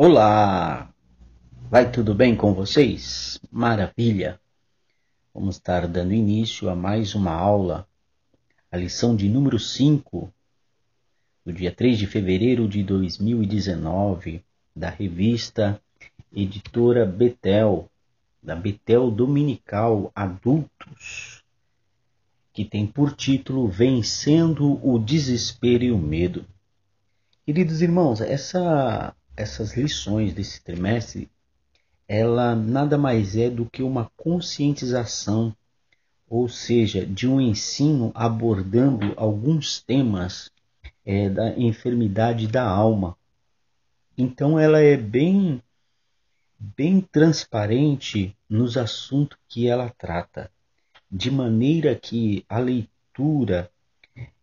Olá! Vai tudo bem com vocês? Maravilha! Vamos estar dando início a mais uma aula, a lição de número 5, do dia 3 de fevereiro de 2019, da revista Editora Betel, da Betel Dominical Adultos, que tem por título Vencendo o Desespero e o Medo. Queridos irmãos, essas lições desse trimestre ela nada mais é do que uma conscientização, ou seja, de um ensino abordando alguns temas da enfermidade da alma. Então ela é bem transparente nos assuntos que ela trata, de maneira que a leitura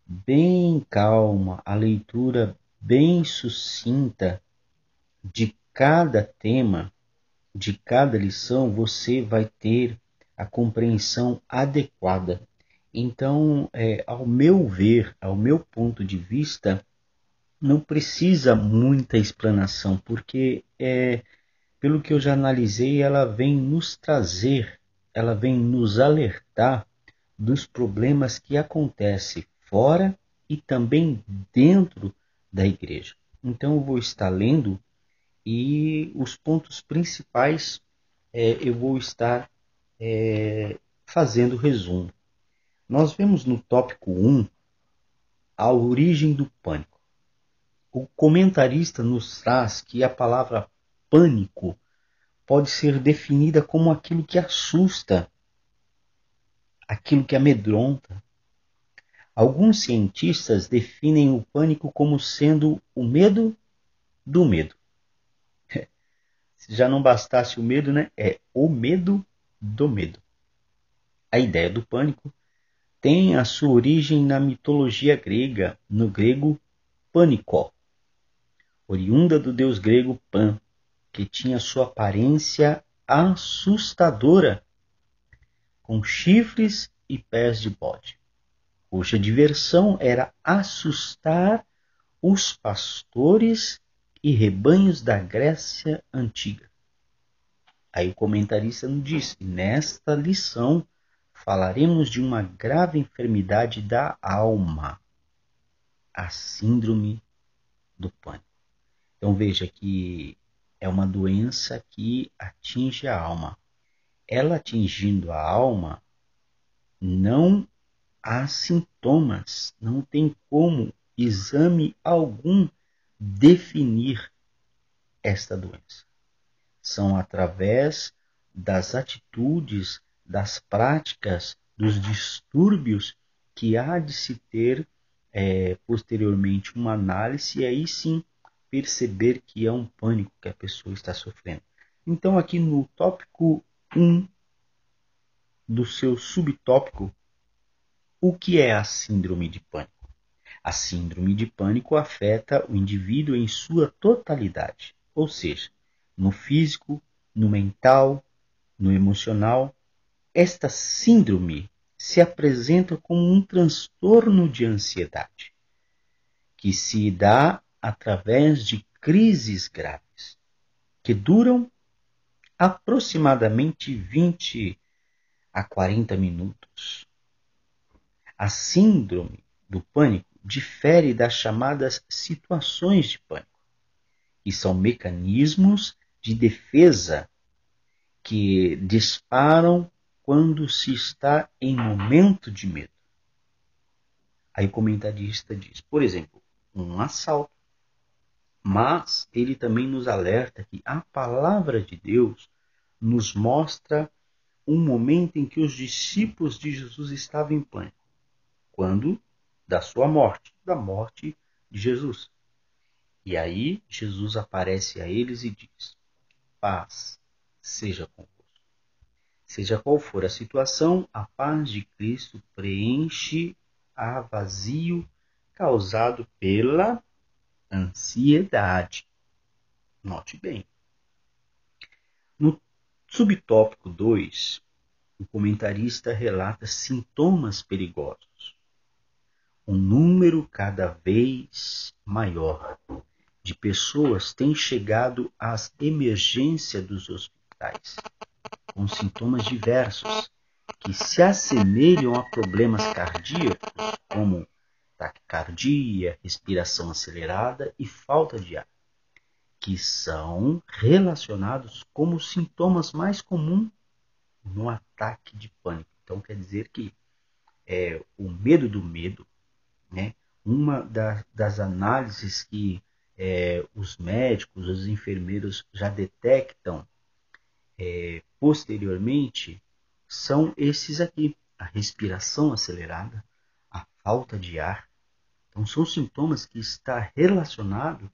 bem calma, a leitura bem sucinta de cada tema, de cada lição, você vai ter a compreensão adequada. Então, ao meu ver, ao meu ponto de vista, não precisa muita explanação, porque, pelo que eu já analisei, ela vem nos trazer, ela vem nos alertar dos problemas que acontecem fora e também dentro da igreja. Então, eu vou estar lendo e os pontos principais eu vou estar fazendo resumo. Nós vemos no tópico 1 a origem do pânico. O comentarista nos traz que a palavra pânico pode ser definida como aquilo que assusta, aquilo que amedronta. Alguns cientistas definem o pânico como sendo o medo do medo. Se já não bastasse o medo, né? É o medo do medo. A ideia do pânico tem a sua origem na mitologia grega, no grego pânico, oriunda do deus grego Pan, que tinha sua aparência assustadora, com chifres e pés de bode, cuja diversão era assustar os pastores e rebanhos da Grécia Antiga. Aí o comentarista nos diz, nesta lição falaremos de uma grave enfermidade da alma, a síndrome do pânico. Então veja que é uma doença que atinge a alma. Ela atingindo a alma, não há sintomas, não tem como exame algum definir esta doença. São através das atitudes, das práticas, dos distúrbios que há de se ter posteriormente uma análise e aí sim perceber que é um pânico que a pessoa está sofrendo. Então aqui no tópico 1 do seu subtópico, o que é a síndrome de pânico? A síndrome de pânico afeta o indivíduo em sua totalidade, ou seja, no físico, no mental, no emocional. Esta síndrome se apresenta como um transtorno de ansiedade, que se dá através de crises graves, que duram aproximadamente 20 a 40 minutos. A síndrome do pânico difere das chamadas situações de pânico, que são mecanismos de defesa que disparam quando se está em momento de medo. Aí o comentarista diz, por exemplo, um assalto. Mas ele também nos alerta que a palavra de Deus nos mostra um momento em que os discípulos de Jesus estavam em pânico. Quando? Da sua morte, da morte de Jesus. E aí Jesus aparece a eles e diz, paz seja convosco. Seja qual for a situação, a paz de Cristo preenche a vazio causado pela ansiedade. Note bem. No subtópico 2, o comentarista relata sintomas perigosos. Um número cada vez maior de pessoas têm chegado às emergências dos hospitais com sintomas diversos que se assemelham a problemas cardíacos, como taquicardia, respiração acelerada e falta de ar, que são relacionados como os sintomas mais comuns no ataque de pânico. Então quer dizer que o medo do medo, né? Uma das análises que os médicos, os enfermeiros já detectam posteriormente são esses aqui: a respiração acelerada, a falta de ar. Então são sintomas que estão relacionados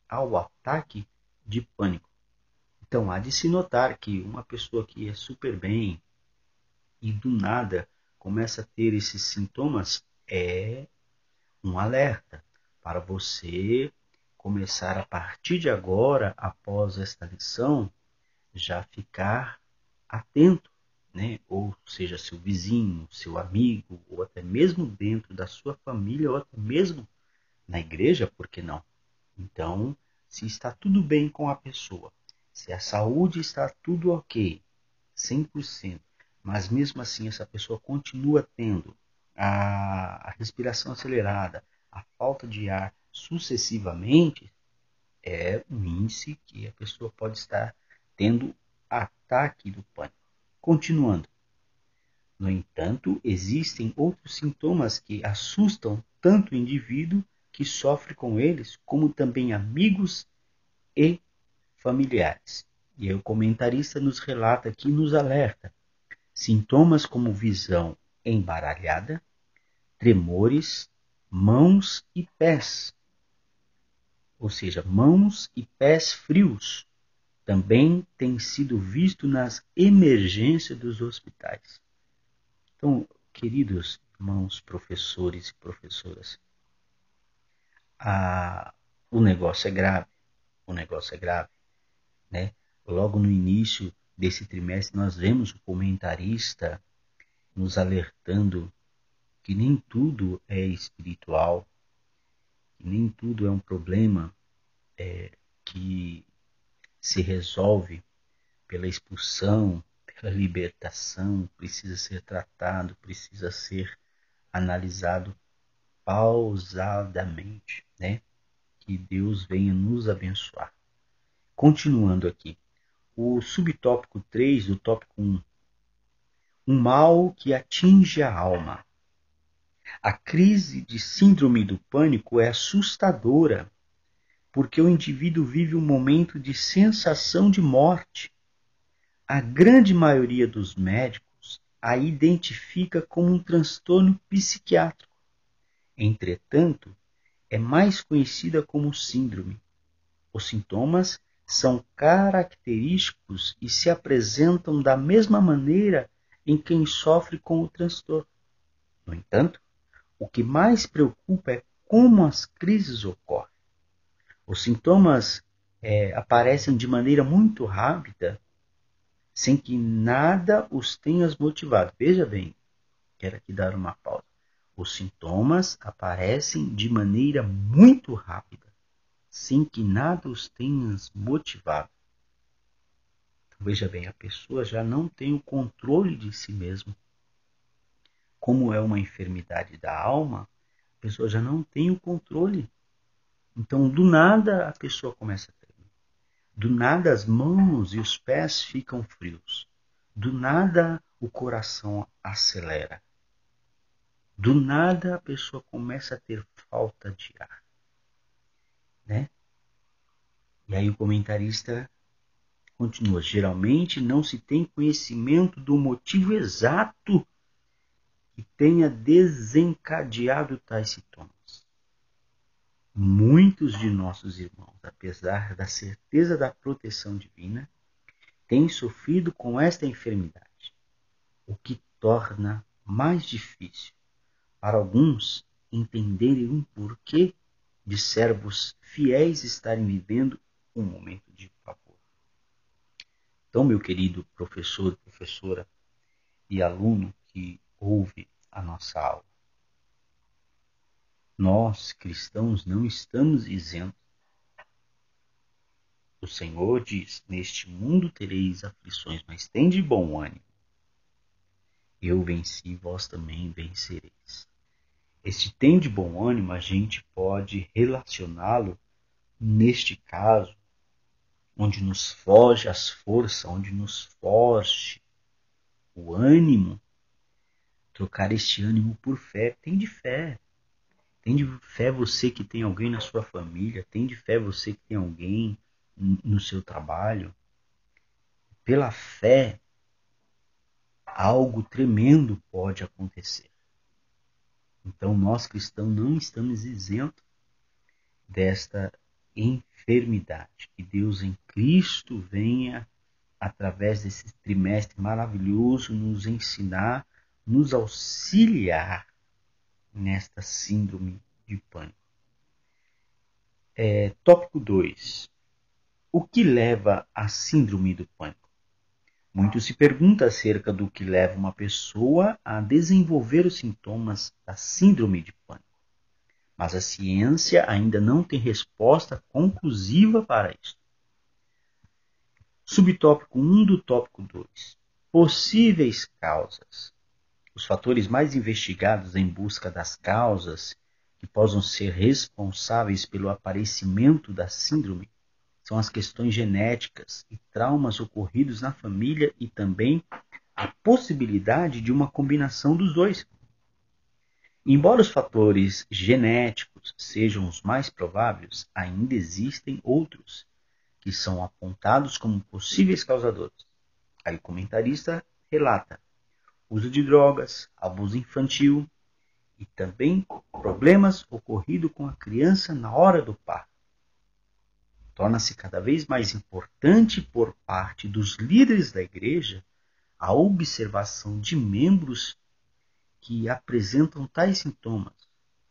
ao ataque de pânico. Então há de se notar que uma pessoa que é super bem e do nada começa a ter esses sintomas, é um alerta para você começar a partir de agora, após esta lição, já ficar atento, né? Ou seja, seu vizinho, seu amigo, ou até mesmo dentro da sua família, ou até mesmo na igreja, por que não? Então, se está tudo bem com a pessoa, se a saúde está tudo ok, 100%, mas mesmo assim essa pessoa continua tendo a respiração acelerada, a falta de ar sucessivamente, é um índice que a pessoa pode estar tendo ataque do pânico. Continuando. No entanto, existem outros sintomas que assustam tanto o indivíduo que sofre com eles, como também amigos e familiares. E aí o comentarista nos relata aqui, nos alerta: sintomas como visão embaralhada, tremores, mãos e pés, ou seja, mãos e pés frios, também tem sido visto nas emergências dos hospitais. Então, queridos irmãos, professores e professoras, o negócio é grave, o negócio é grave, né? Logo no início desse trimestre, nós vemos o comentarista nos alertando que nem tudo é espiritual, que nem tudo é um problema que se resolve pela expulsão, pela libertação, precisa ser tratado, precisa ser analisado pausadamente, né? Que Deus venha nos abençoar. Continuando aqui, o subtópico 3 do tópico 1, um mal que atinge a alma. A crise de síndrome do pânico é assustadora, porque o indivíduo vive um momento de sensação de morte. A grande maioria dos médicos a identifica como um transtorno psiquiátrico. Entretanto, é mais conhecida como síndrome. Os sintomas são característicos e se apresentam da mesma maneira em quem sofre com o transtorno. No entanto, o que mais preocupa é como as crises ocorrem. Os sintomas aparecem de maneira muito rápida, sem que nada os tenha motivado. Veja bem, quero aqui dar uma pausa. Os sintomas aparecem de maneira muito rápida, sem que nada os tenha motivado. Então, veja bem, a pessoa já não tem o controle de si mesma. Como é uma enfermidade da alma, a pessoa já não tem o controle. Então, do nada, a pessoa começa a tremer. Do nada, as mãos e os pés ficam frios. Do nada, o coração acelera. Do nada, a pessoa começa a ter falta de ar, né? E aí o comentarista continua: geralmente não se tem conhecimento do motivo exato que tenha desencadeado tais sintomas. Muitos de nossos irmãos, apesar da certeza da proteção divina, têm sofrido com esta enfermidade, o que torna mais difícil para alguns entenderem o porquê de servos fiéis estarem vivendo um momento de pavor. Então, meu querido professor, professora e aluno que ouve a nossa aula, nós cristãos não estamos isentos O Senhor diz: neste mundo tereis aflições, mas tende bom ânimo. Eu venci, vós também vencereis. Este tende bom ânimo a gente pode relacioná-lo, neste caso, onde nos foge as forças, onde nos foge o ânimo, trocar este ânimo por fé. Tem de fé. Tem de fé você que tem alguém na sua família, tem de fé você que tem alguém no seu trabalho. Pela fé, algo tremendo pode acontecer. Então, nós cristãos não estamos isentos desta enfermidade. Que Deus em Cristo venha, através desse trimestre maravilhoso, nos ensinar, nos auxiliar nesta síndrome de pânico. Tópico 2. O que leva à síndrome do pânico? Muito se pergunta acerca do que leva uma pessoa a desenvolver os sintomas da síndrome de pânico. Mas a ciência ainda não tem resposta conclusiva para isso. Subtópico 1 do tópico 2. Possíveis causas. Os fatores mais investigados em busca das causas que possam ser responsáveis pelo aparecimento da síndrome são as questões genéticas e traumas ocorridos na família e também a possibilidade de uma combinação dos dois. Embora os fatores genéticos sejam os mais prováveis, ainda existem outros que são apontados como possíveis causadores. Aí o comentarista relata uso de drogas, abuso infantil e também problemas ocorridos com a criança na hora do parto. Torna-se cada vez mais importante por parte dos líderes da igreja a observação de membros que apresentam tais sintomas,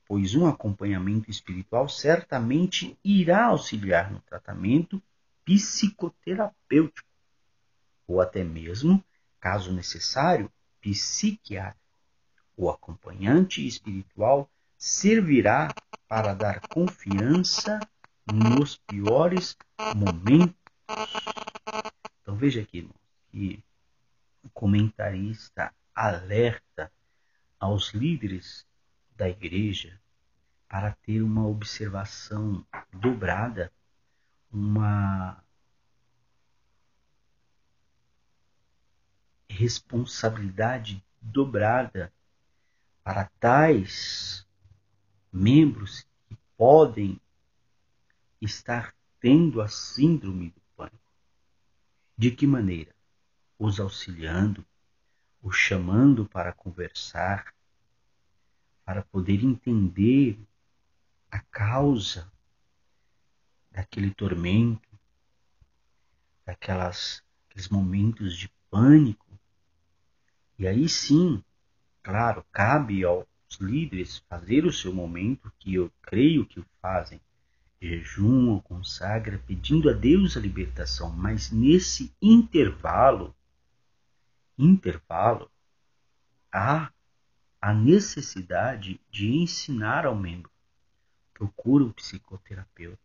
pois um acompanhamento espiritual certamente irá auxiliar no tratamento psicoterapêutico, ou até mesmo, caso necessário, psiquiátrico. O acompanhante espiritual servirá para dar confiança nos piores momentos. Então veja aqui, irmãos, que o comentarista alerta aos líderes da igreja para ter uma observação dobrada, uma responsabilidade dobrada para tais membros que podem estar tendo a síndrome do pânico. De que maneira? Os auxiliando, os chamando para conversar, para poder entender a causa daquele tormento, daqueles momentos de pânico. E aí sim, claro, cabe aos líderes fazer o seu momento, que eu creio que o fazem, jejuam, consagra, pedindo a Deus a libertação, mas nesse intervalo, há a necessidade de ensinar ao membro. Procura um psicoterapeuta.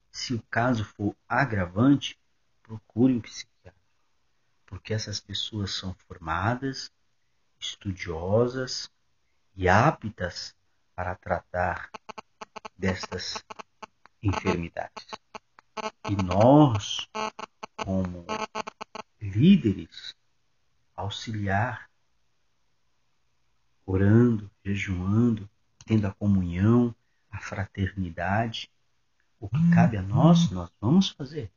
Se o caso for agravante, procure um psiquiatra. Porque essas pessoas são formadas, estudiosas e aptas para tratar destas enfermidades. E nós, como líderes, auxiliar, orando, jejuando, tendo a comunhão, a fraternidade. O que cabe a nós vamos fazer.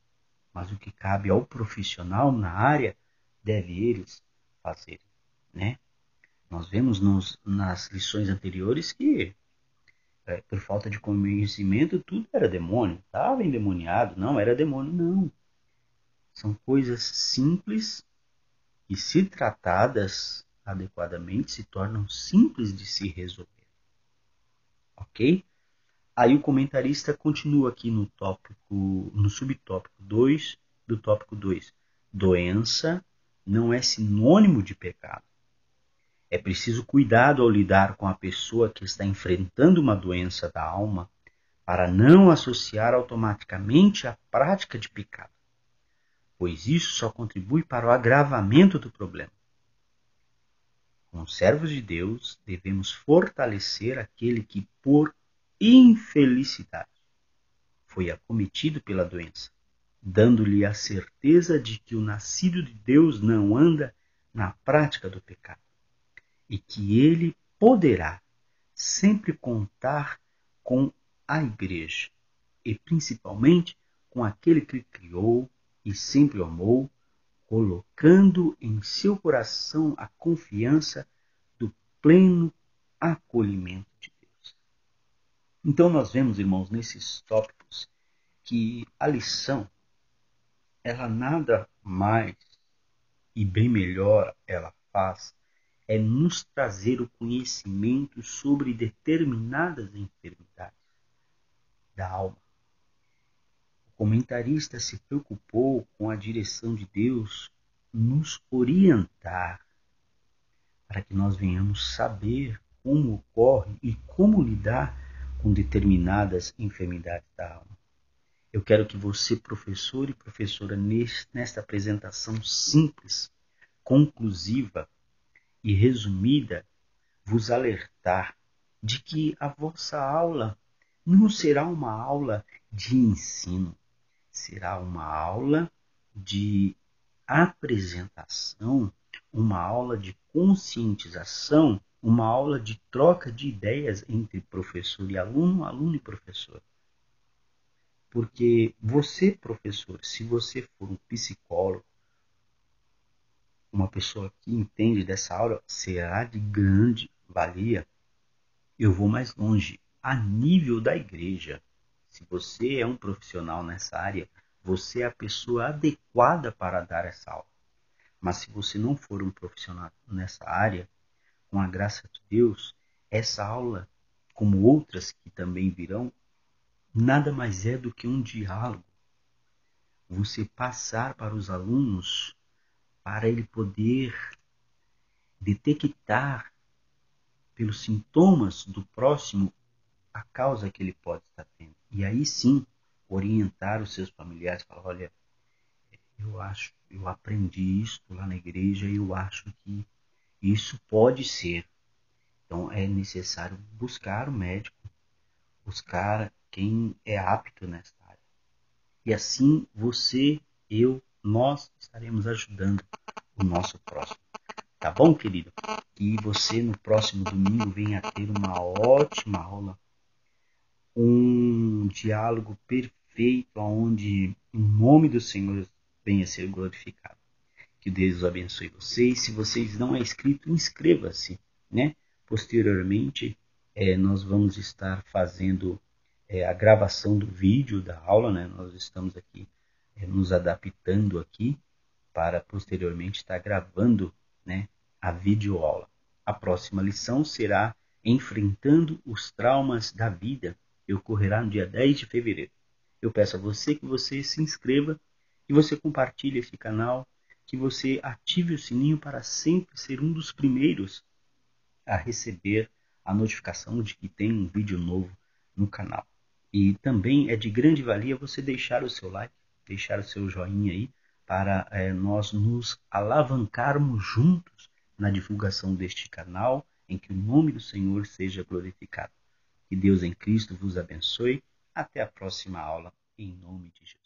Mas o que cabe ao profissional na área, deve eles fazer, né? Nós vemos nas lições anteriores que, por falta de conhecimento, tudo era demônio. Estava endemoniado. Não, era demônio, não. São coisas simples que, se tratadas adequadamente, se tornam simples de se resolver. Ok? Aí o comentarista continua aqui no subtópico 2 do tópico 2. Doença não é sinônimo de pecado. É preciso cuidado ao lidar com a pessoa que está enfrentando uma doença da alma, para não associar automaticamente a prática de pecado, pois isso só contribui para o agravamento do problema. Como servos de Deus, devemos fortalecer aquele que, por infelicidade, foi acometido pela doença, dando-lhe a certeza de que o nascido de Deus não anda na prática do pecado e que ele poderá sempre contar com a igreja e principalmente com aquele que criou e sempre o amou, colocando em seu coração a confiança do pleno acolhimento de Deus. Então nós vemos, irmãos, nesses tópicos que a lição, ela nada mais e bem melhor ela faz é nos trazer o conhecimento sobre determinadas enfermidades da alma. O comentarista se preocupou com a direção de Deus nos orientar para que nós venhamos saber como ocorre e como lidar com determinadas enfermidades da alma. Eu quero que você, professor e professora, nesta apresentação simples, conclusiva e resumida, vos alertar de que a vossa aula não será uma aula de ensino, será uma aula de apresentação, uma aula de conscientização, uma aula de troca de ideias entre professor e aluno, aluno e professor. Porque você, professor, se você for um psicólogo, uma pessoa que entende dessa aula, será de grande valia. Eu vou mais longe, a nível da igreja. Se você é um profissional nessa área, você é a pessoa adequada para dar essa aula. Mas se você não for um profissional nessa área, com a graça de Deus, essa aula, como outras que também virão, nada mais é do que um diálogo. Você passar para os alunos, para ele poder detectar pelos sintomas do próximo a causa que ele pode estar tendo. E aí sim, orientar os seus familiares, falar, olha, eu aprendi isso lá na igreja e eu acho que isso pode ser. Então é necessário buscar o médico, buscar quem é apto nessa área. E assim você, eu, nós estaremos ajudando o nosso próximo. Tá bom, querido? Que você no próximo domingo venha ter uma ótima aula, um diálogo perfeito onde o nome do Senhor venha a ser glorificado. Que Deus abençoe vocês. Se vocês não é inscrito, inscreva-se, né? Posteriormente, nós vamos estar fazendo a gravação do vídeo da aula, né? Nós estamos aqui nos adaptando aqui para posteriormente estar gravando, né, a videoaula. A próxima lição será Enfrentando os Traumas da Vida, que ocorrerá no dia 10 de fevereiro. Eu peço a você que você se inscreva, que você compartilhe esse canal, que você ative o sininho para sempre ser um dos primeiros a receber a notificação de que tem um vídeo novo no canal. E também é de grande valia você deixar o seu like, deixar o seu joinha aí, para nós nos alavancarmos juntos na divulgação deste canal, em que o nome do Senhor seja glorificado. Que Deus em Cristo vos abençoe. Até a próxima aula, em nome de Jesus.